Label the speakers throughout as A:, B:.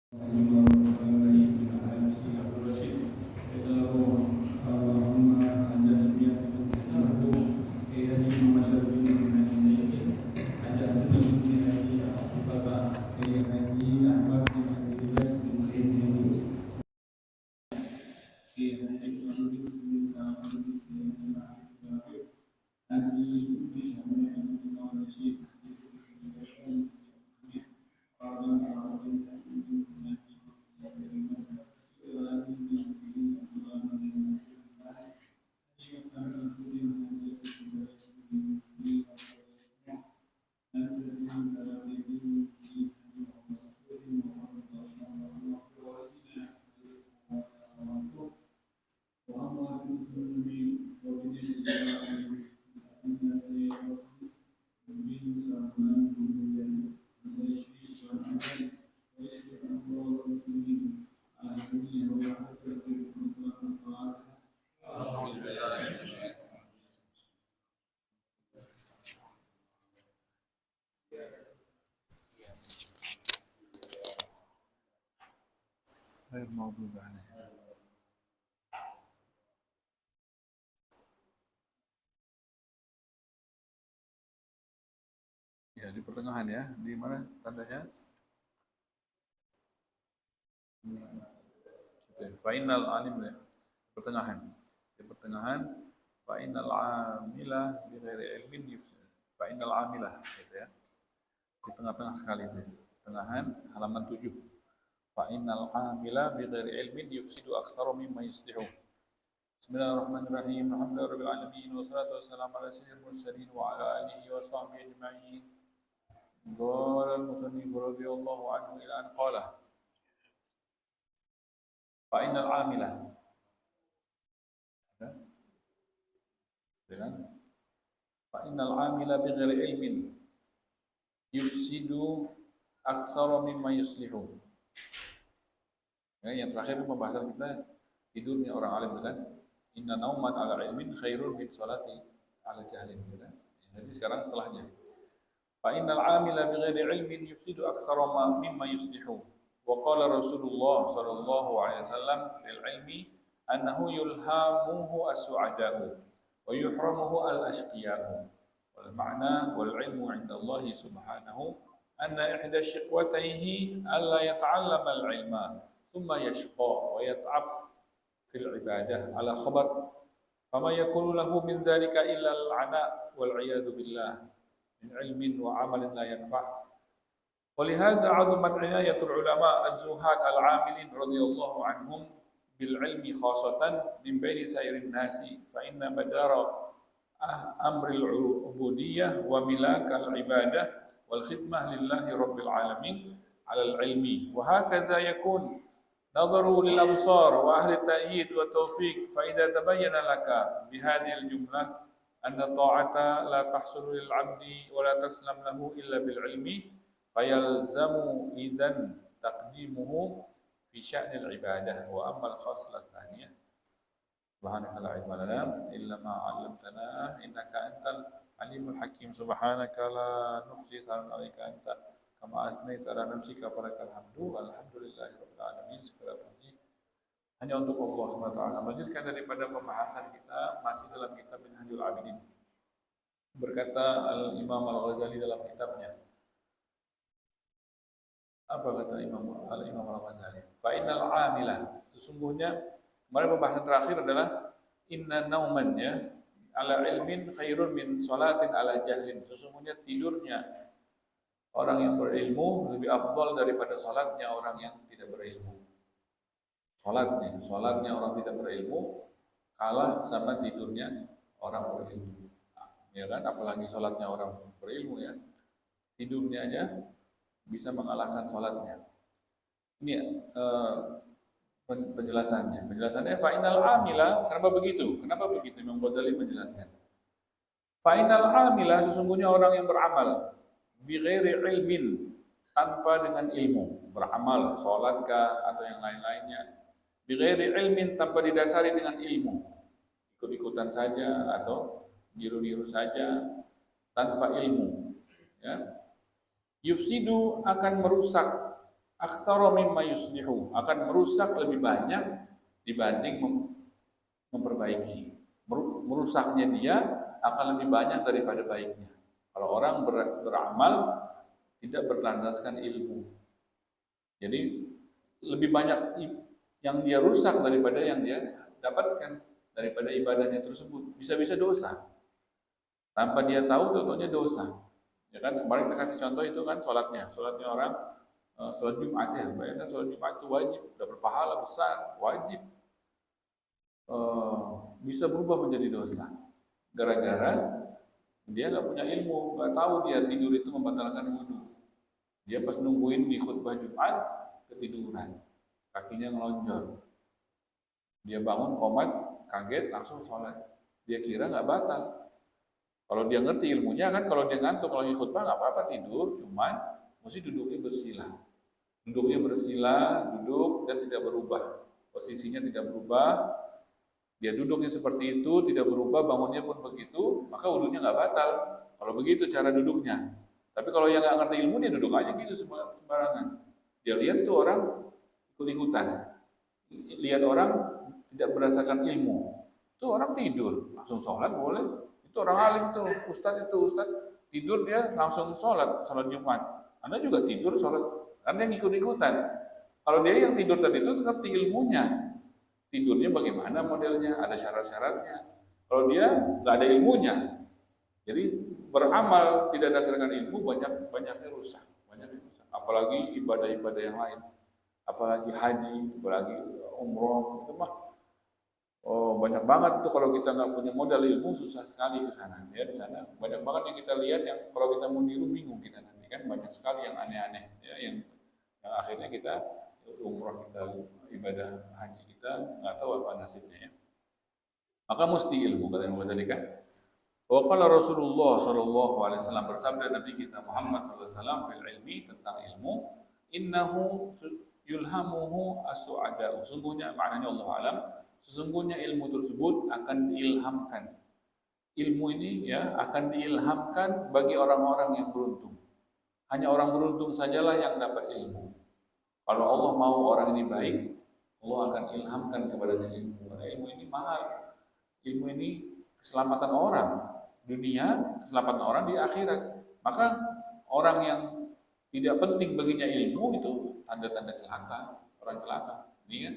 A: غير موجود عليه. Ya, di pertengahan ya. Di mana tandanya? Fainal alim ya. Pertengahan. Di pertengahan fainal amilah bi ghairi ilmin fainal amilah gitu ya. Di tengah-tengah sekali itu. Pertengahan halaman 7. Fainal amilah bi ghairi ilmin yufsidu aktsara mimma yuslihu. Bismillahirrahmanirrahim. Alhamdulillahirabbil alamin wassalatu wassalamu ala sayyidil mursalin wa ala alihi wa sahbihi ajma'in. قال المصنف رضي الله عنه إلى أن قال فإن العاملة فإن العامل بغير علم يفسد أكثر مما يصلح. Ya, yang terakhir pembahasan kita tidurnya orang alim kan. Inna nauman ala ilmin khairun min salati ala jahlin kan. Jadi sekarang setelahnya. فإن العامل بغير علم يفسد أكثر مما يصلح. وقال رسول الله صلى الله عليه وسلم للعلم أنه يلهمه السعداء ويحرمه الأشقياء. والمعنى والعلم عند الله سبحانه أن إحدى شقوتيه ألا يتعلم العلم ثم يشقى ويتعب في العبادة على خبط فما يكون له من ذلك إلا العناء والعياذ بالله من علم وعمل لا ينفع. ولهذا عظمت عناية العلماء الزهاد العاملين رضي الله عنهم بالعلم خاصة من بين سائر الناس فإن مدار أمر العبودية وملاك العبادة والخدمة لله رب العالمين على العلم. وهكذا يكون نظروا للأبصار وأهل التأييد والتوفيق. فإذا تبين لك بهذه الجملة أن الطاعة لا تحصل للعبد ولا تسلم له إلا بالعلم فيلزم إذن تقديمه في شأن العبادة. وأما الخاصلة الثانية سبحانك لا علم لنا إلا ما علمتنا إنك أنت العليم الحكيم. سبحانك لا نحصي ثناء عليك أنت كما أثنيت على نفسك فلك الحمد والحمد لله رب العالمين. Segala puji hanya untuk Allah SWT. Melanjutkan daripada pembahasan kita masih dalam kitab Minhajul Abidin. Berkata Al-Imam Al-Ghazali dalam kitabnya. Apa kata Al-Imam Al-Ghazali? Fa'innal amilah. Sesungguhnya kemarin pembahasan terakhir adalah inna naumannya ala ilmin khairun min salatin ala jahlin. Sesungguhnya tidurnya orang yang berilmu lebih afdal daripada salatnya orang yang tidak berilmu. Salatnya orang tidak berilmu kalah sama tidurnya orang berilmu. Ya kan, apalagi salatnya orang berilmu ya. Tidurnya aja bisa mengalahkan salatnya. Ini penjelasannya. Penjelasannya fa'inal amila, kenapa begitu? Kenapa begitu Imam Ghazali menjelaskan? Fa'inal amila sesungguhnya orang yang beramal bi ghairi ilmin, tanpa dengan ilmu, beramal salatkah atau yang lain-lainnya. Bi ghairi ilmin, tanpa didasari dengan ilmu, ikut-ikutan saja atau niru-niru saja tanpa ilmu ya. Yufsidu, akan merusak aktsara mimma yuslihu, akan merusak lebih banyak dibanding memperbaiki. Merusaknya dia akan lebih banyak daripada baiknya. Kalau orang beramal tidak berlandaskan ilmu, jadi lebih banyak yang dia rusak daripada yang dia dapatkan daripada ibadahnya tersebut. Bisa-bisa dosa. Tanpa dia tahu, tentunya dosa. Ya kan, kemarin kita kasih contoh itu kan sholatnya orang sholat Jumat ya, bayangkan sholat Jumat itu wajib, udah berpahala besar, wajib, bisa berubah menjadi dosa gara-gara dia nggak punya ilmu, nggak tahu dia tidur itu membatalkan wudhu. Dia pas nungguin di khutbah Jumat ketiduran, kakinya ngelonjor, dia bangun komat, kaget langsung sholat, dia kira nggak batal. Kalau dia ngerti ilmunya kan, kalau dia ngantuk kalau khutbah nggak apa-apa tidur, cuman mesti duduknya bersila. Duduknya bersila, duduk dan tidak berubah. Posisinya tidak berubah. Dia duduknya seperti itu, tidak berubah, bangunnya pun begitu, maka wudunya nggak batal. Kalau begitu cara duduknya. Tapi kalau yang nggak ngerti ilmu, dia duduk aja gitu sembarangan. Dia lihat tuh orang ikut-ikutan. Lihat orang tidak berdasarkan ilmu. Tuh orang tidur, langsung sholat boleh. Itu orang alim tuh, ustadz tidur dia langsung sholat Jumat. Anda juga tidur sholat, karena yang ikut-ikutan. Kalau dia yang tidur tadi itu ngerti ilmunya, tidurnya bagaimana modelnya, ada syarat-syaratnya. Kalau dia nggak ada ilmunya, jadi beramal tidak berdasarkan ilmu banyaknya rusak, Apalagi ibadah-ibadah yang lain, apalagi haji, apalagi umroh itu mah. Oh, banyak banget itu kalau kita nggak punya modal ilmu susah sekali ke sana. Ya di sana banyak banget yang kita lihat yang kalau kita mau niru bingung kita nanti kan banyak sekali yang aneh-aneh ya yang akhirnya kita umroh kita ibadah haji kita nggak tahu apa nasibnya ya. Maka mesti ilmu kata yang tadi kan. Wa qala Rasulullah sallallahu alaihi wasallam, bersabda Nabi kita Muhammad sallallahu alaihi wasallam fil ilmi, tentang ilmu, innahu yulhamuhu as-su'ada. Sesungguhnya maknanya Allah alam, sesungguhnya ilmu tersebut akan diilhamkan. Ilmu ini ya akan diilhamkan bagi orang-orang yang beruntung. Hanya orang beruntung sajalah yang dapat ilmu. Kalau Allah mau orang ini baik, Allah akan ilhamkan kepadanya ilmu. Karena ilmu ini mahal. Ilmu ini keselamatan orang dunia, keselamatan orang di akhirat. Maka orang yang tidak penting baginya ilmu itu tanda-tanda celaka, orang celaka. Ini kan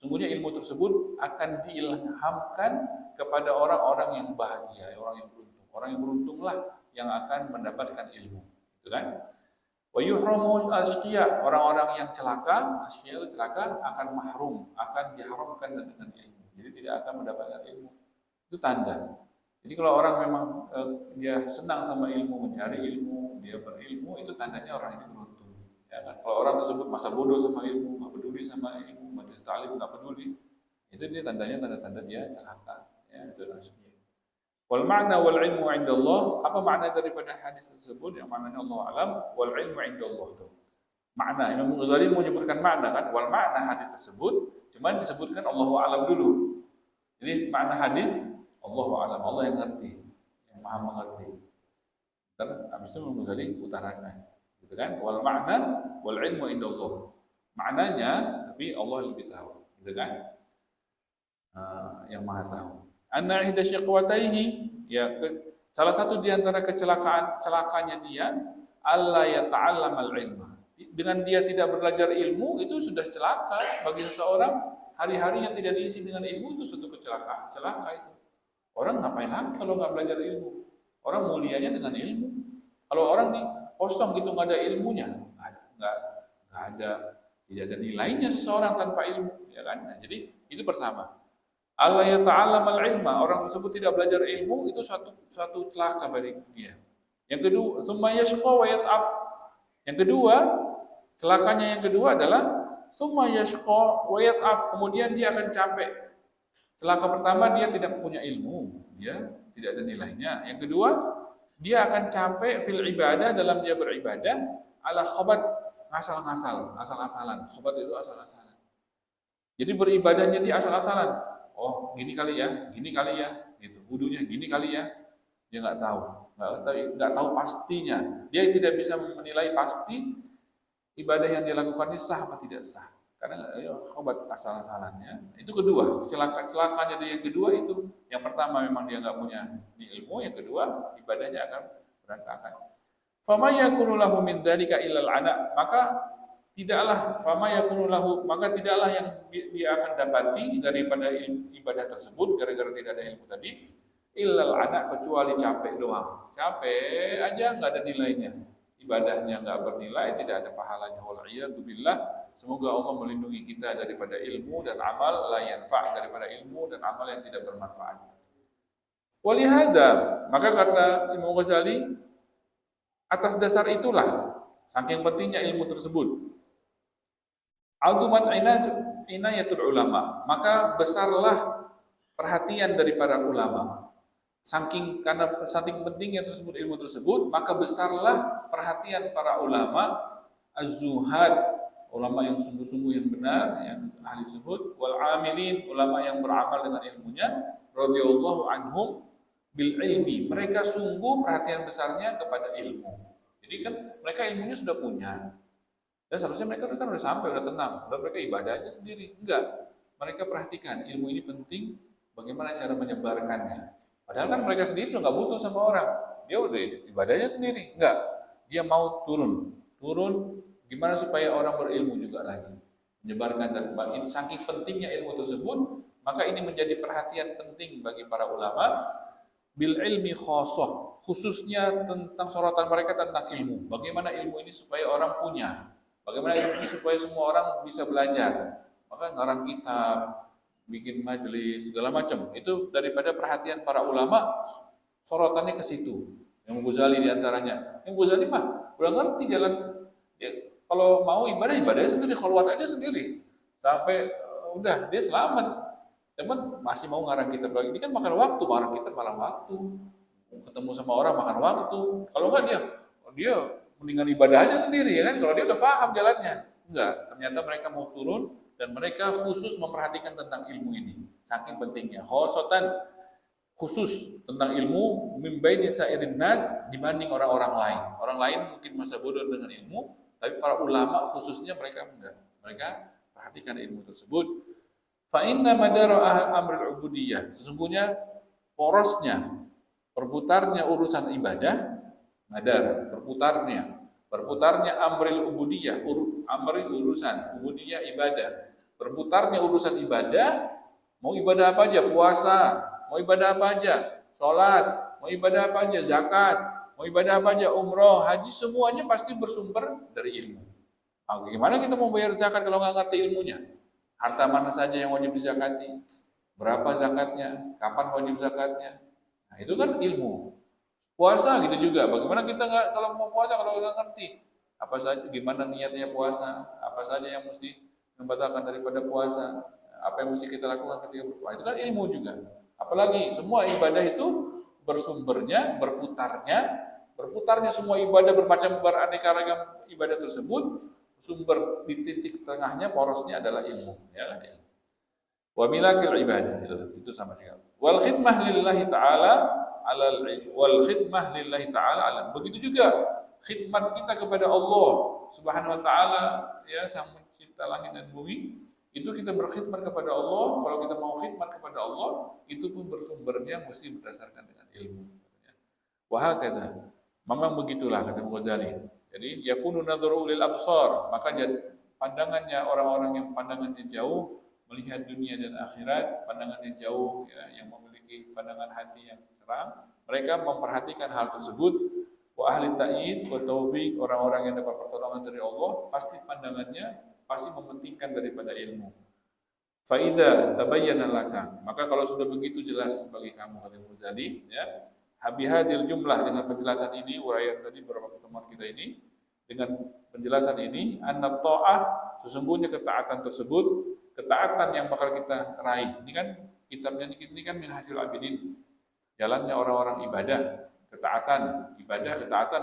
A: sungguhnya ilmu tersebut akan diilhamkan kepada orang-orang yang bahagia, orang yang beruntung. Orang yang beruntunglah yang akan mendapatkan ilmu. Gitu kan? Wa yuhramu al-ashqiya, orang-orang yang celaka, ashqiya itu celaka, akan mahrum, akan diharamkan dengan ilmu. Jadi tidak akan mendapatkan ilmu. Itu tanda. Jadi kalau orang memang dia senang sama ilmu, mencari ilmu, dia berilmu, itu tandanya orang ini beruntung. Ya kan? Kalau orang tersebut masa bodoh sama ilmu, nggak peduli sama ilmu, majlis ta'lim nggak peduli, itu dia tandanya tanda-tanda dia celaka. Ya, itu maksudnya. Wal ma'na wal ilmu 'indallah, apa makna daripada hadis tersebut yang maknanya Allah alam, wal ilmu 'indallah itu. Makna Imam Ghazali menyebutkan makna kan, wal makna hadis tersebut, cuman disebutkan Allahu alam dulu. Jadi makna hadis Allahu alam, Allah yang ngerti, yang maha mengerti. Dan habis itu Imam Ghazali utarakan, gitu kan? Wal makna wal ilmu 'indallah. Maknanya tapi Allah lebih tahu, gitu kan? Yang maha tahu. Anna ihda syiqwataihi, ya salah satu di antara celakanya dia alla yata'allama al-ilma. Dengan dia tidak belajar ilmu itu sudah celaka bagi seseorang. Hari-hari yang tidak diisi dengan ilmu itu suatu kecelakaan, celaka itu. Orang ngapain lagi kalau nggak belajar ilmu? Orang mulianya dengan ilmu. Kalau orang nih kosong gitu nggak ada ilmunya, nggak ada, tidak ada nilainya seseorang tanpa ilmu, ya kan? Nah, jadi itu pertama. Allah yata'allam al-ilma, orang tersebut tidak belajar ilmu itu suatu celaka bagi dia. Yang kedua, tsumma yashqa wa yat'ab. Yang kedua, celakanya yang kedua adalah tsumma yashqa wa yat'ab, kemudian dia akan capek. Celaka pertama dia tidak punya ilmu, dia tidak ada nilainya. Yang kedua, dia akan capek fil ibadah, dalam dia beribadah, ala khobat, asal-asalan. Khobat itu asal-asalan. Jadi beribadahnya dia asal-asalan. Oh, gini kali ya, gitu. Wudunya gini kali ya. Dia nggak tahu pastinya. Dia tidak bisa menilai pasti ibadah yang dilakukan ini sah apa tidak sah. Karena khobat asal-asalannya. Itu kedua, celakanya dia yang kedua itu. Yang pertama memang dia nggak punya ilmu, yang kedua ibadahnya akan berantakan. Fama yakunu lahu min dzalika illal ana, maka tidaklah yang dia akan dapati daripada ibadah tersebut gara-gara tidak ada ilmu tadi illal ana, kecuali capek doang. Capek aja nggak ada nilainya. Ibadahnya nggak bernilai, tidak ada pahalanya. Wal'iyadzubillah. Semoga Allah melindungi kita daripada ilmu dan amal la yanfa', daripada ilmu dan amal yang tidak bermanfaat. Walihada, maka kata Imam Ghazali, atas dasar itulah saking pentingnya ilmu tersebut, agumat inayatul ulama, maka besarlah perhatian dari para ulama. Karena saking pentingnya tersebut ilmu tersebut, maka besarlah perhatian para ulama az-zuhad, ulama yang sungguh-sungguh yang benar, yang ahli zuhud, wal amilin, ulama yang beramal dengan ilmunya, radhiyallahu anhum bil ilmi. Mereka sungguh perhatian besarnya kepada ilmu. Jadi kan mereka ilmunya sudah punya. Dan seharusnya mereka kan udah sampai, udah tenang, udah mereka ibadah aja sendiri. Enggak. Mereka perhatikan ilmu ini penting, bagaimana cara menyebarkannya. Padahal kan mereka sendiri udah nggak butuh sama orang. Dia udah ibadahnya sendiri. Enggak. Dia mau turun. Gimana supaya orang berilmu juga lagi. Menyebarkan dan ini saking pentingnya ilmu tersebut, maka ini menjadi perhatian penting bagi para ulama. Bil ilmi khosoh, khususnya tentang sorotan mereka tentang ilmu. Bagaimana ilmu ini supaya orang punya. Bagaimana ilmu ini supaya semua orang bisa belajar. Maka ngarang kitab, bikin majelis, segala macam. Itu daripada perhatian para ulama, sorotannya ke situ. Yang Ghazali diantaranya. Yang Ghazali mah udah ngerti jalan. Ya, kalau mau ibadahnya sendiri, khalwat aja sendiri. Sampai udah dia selamat. Teman masih mau ngarang kitab lagi. Ini kan makan waktu, ngarang kitab malah waktu. Ketemu sama orang makan waktu. Kalau enggak dia mendingan ibadahnya sendiri ya kan. Kalau dia udah paham jalannya. Enggak, ternyata mereka mau turun dan mereka khusus memperhatikan tentang ilmu ini. Saking pentingnya. Khosotan khusus tentang ilmu mimbaini sa'irin nas dibanding orang-orang lain. Orang lain mungkin masa bodoh dengan ilmu, tapi para ulama khususnya mereka enggak. Mereka perhatikan ilmu tersebut. Fa inna madara amrul ubudiyah, sesungguhnya porosnya, berputarnya urusan ibadah, berputarnya amril ubudiyah, urusan ubudiyah ibadah, berputarnya urusan ibadah, mau ibadah apa aja, puasa, mau ibadah apa aja, sholat, mau ibadah apa aja, zakat, mau ibadah apa aja, umroh, haji, semuanya pasti bersumber dari ilmu. Nah, bagaimana kita mau bayar zakat kalau nggak ngerti ilmunya? Harta mana saja yang wajib dizakati? Berapa zakatnya? Kapan wajib zakatnya? Nah, itu kan ilmu. Puasa gitu juga. Bagaimana kita kalau mau puasa kalau nggak ngerti? Apa saja, gimana niatnya puasa? Apa saja yang mesti membatalkan daripada puasa? Apa yang mesti kita lakukan ketika berpuasa? Itu kan ilmu juga. Apalagi semua ibadah itu berputarnya semua ibadah bermacam beraneka ragam ibadah tersebut. Sumber di titik tengahnya porosnya adalah ilmu, ya kan? Wa milakil ibadah itu sama juga. Wal khidmah lillahi taala alal. Begitu juga khidmat kita kepada Allah Subhanahu wa taala, ya, Sang Pencipta langit dan bumi. Itu kita berkhidmat kepada Allah. Kalau kita mau khidmat kepada Allah, itu pun bersumbernya mesti berdasarkan dengan ilmu. Wa hakadha. Memang begitulah kata Ghazali. Jadi yakunu nadharu lil absar, maka pandangannya orang-orang yang pandangannya jauh melihat dunia dan akhirat, pandangannya jauh ya, yang memiliki pandangan hati yang cerah, mereka memperhatikan hal tersebut. Wa ahli ta'id wa taufiq, orang-orang yang dapat pertolongan dari Allah, pasti pandangannya pasti mementingkan daripada ilmu. Fa idza tabayyana laka, maka kalau sudah begitu jelas bagi kamu kata Ghazali, ya. Habihadil jumlah, dengan penjelasan ini, uraian tadi beberapa pertemuan kita ini, dengan penjelasan ini, anna ta'ah, sesungguhnya ketaatan tersebut, ketaatan yang bakal kita raih. Ini kan kitabnya ini kan Minhajul Abidin, jalannya orang-orang ibadah, ketaatan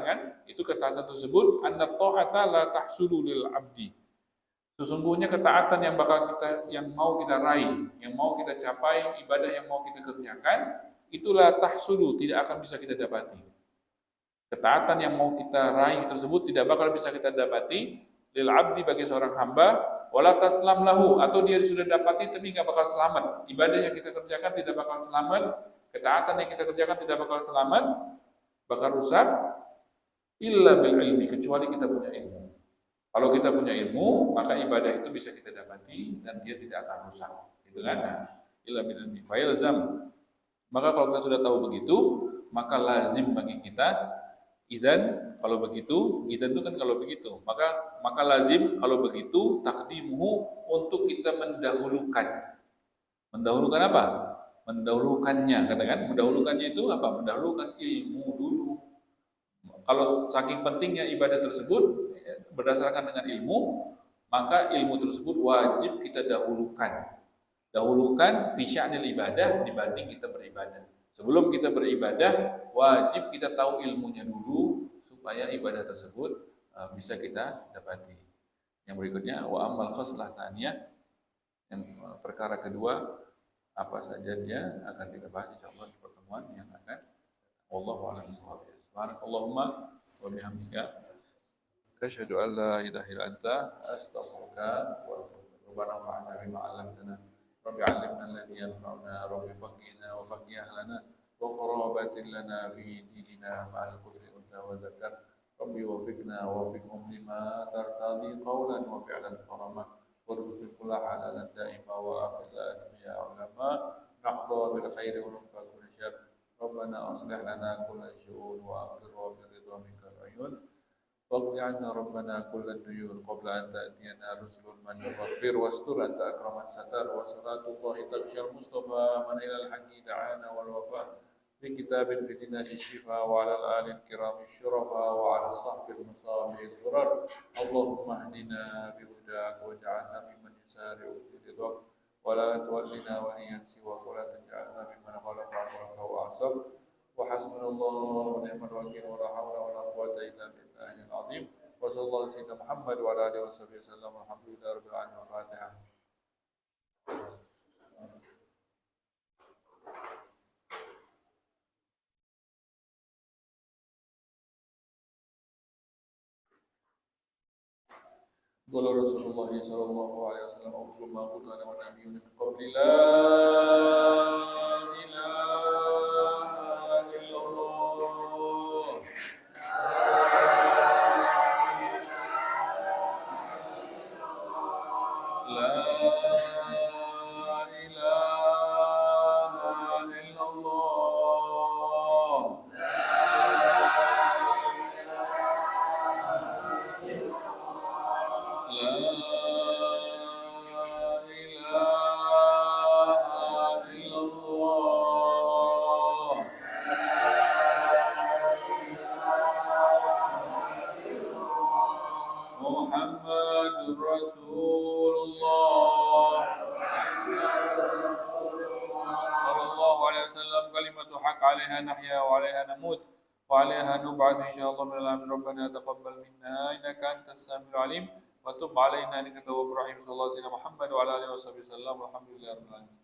A: kan, itu ketaatan tersebut, anna ta'ata la tahsulu lil abdi. Sesungguhnya ketaatan yang mau kita raih, yang mau kita capai, ibadah yang mau kita kerjakan, itulah tahsulu, tidak akan bisa kita dapati. Ketaatan yang mau kita raih tersebut tidak bakal bisa kita dapati lil abdi bagi seorang hamba, wala taslam lahu atau dia sudah dapati tapi nggak bakal selamat. Ibadah yang kita kerjakan tidak bakal selamat, ketaatan yang kita kerjakan tidak bakal selamat, bakal rusak illa bil ilmi, kecuali kita punya ilmu. Kalau kita punya ilmu, maka ibadah itu bisa kita dapati dan dia tidak akan rusak. Gitu kan? Nah, illa bil ilmi. Fa yalzam. Maka kalau kita sudah tahu begitu, maka lazim bagi kita idzan kalau begitu, idzan itu kan kalau begitu. Maka lazim kalau begitu takdimuhu untuk kita mendahulukan. Mendahulukan apa? Mendahulukannya, katakan mendahulukannya itu apa? Mendahulukan ilmu dulu. Kalau saking pentingnya ibadah tersebut berdasarkan dengan ilmu, maka ilmu tersebut wajib kita dahulukan. Dahulukan fi sya'nil ibadah dibanding kita beribadah. Sebelum kita beribadah, wajib kita tahu ilmunya dulu supaya ibadah tersebut bisa kita dapati. Yang berikutnya wa amal khoslah thaniyah, yang perkara kedua apa saja dia akan kita bahas insyaallah di pertemuan yang akan. Wallahu a'lam bishawab. Subhanakallahumma wa bihamdika asyhadu an la ilaha illa anta astaghfiruka wa atubu ilaik. Rabbana wa'alna bima 'allamtana rabbi 'allimna alladhi yanfa'una rabbi faqihna wa faqih ahlana wa qarabatin lana fi dinina ma'al kulli unta wa zakar rabbi wafiqna wa wafiqhum lima tartadi qawlan wa fi'lan karama warzuqna kulla halalan da'ima wa akhidatan ya ulama nahda bil khairi wa nufqa kulli syarr. Rabbana aslih lana kulla syu'un wa akhir wa biridha minka al-uyun waqdi 'anna rabbana kulla duyun qabla an ta'tiyana rusulun man yughfir wastur anta akraman satar wa salatullahi tabshar mustafa man ilal haqqi da'ana wal wafa fi kitabin fidina shifa wa 'ala al-ali al-kiram syurafa wa 'ala as-sahbil musabih al-ghurar Allahumma hdina bi hudak wa ja'alna mimman yusari'u fi ridhak ولا تولنا وليا سواك ولا تجعلنا ممن خلق عمرك وأعصب وحسبنا الله ونعم الوكيل ولا حول ولا قوة إلا بالله العظيم وصلى الله على سيدنا محمد وعلى آله وصحبه وسلم والحمد لله رب العالمين. الفاتحة. قال رسول الله صلى الله عليه وسلم أفضل ما قلت أنا والنبيون من قبل لا إله إلا الله لا إله إلا الله Muhammadur Rasulullah sallallahu alaihi wasallam kalimatu haq 'alaiha nahya wa 'alaiha namut wa 'alaiha nub'ath insyaallah min alamin rabbana taqabbal minna innaka antas samiul alim wa tub 'alaina innaka tawwabur rahim sallallahu alaihi Muhammad wa ala alihi wasallam walhamdulillahi rabbil alamin.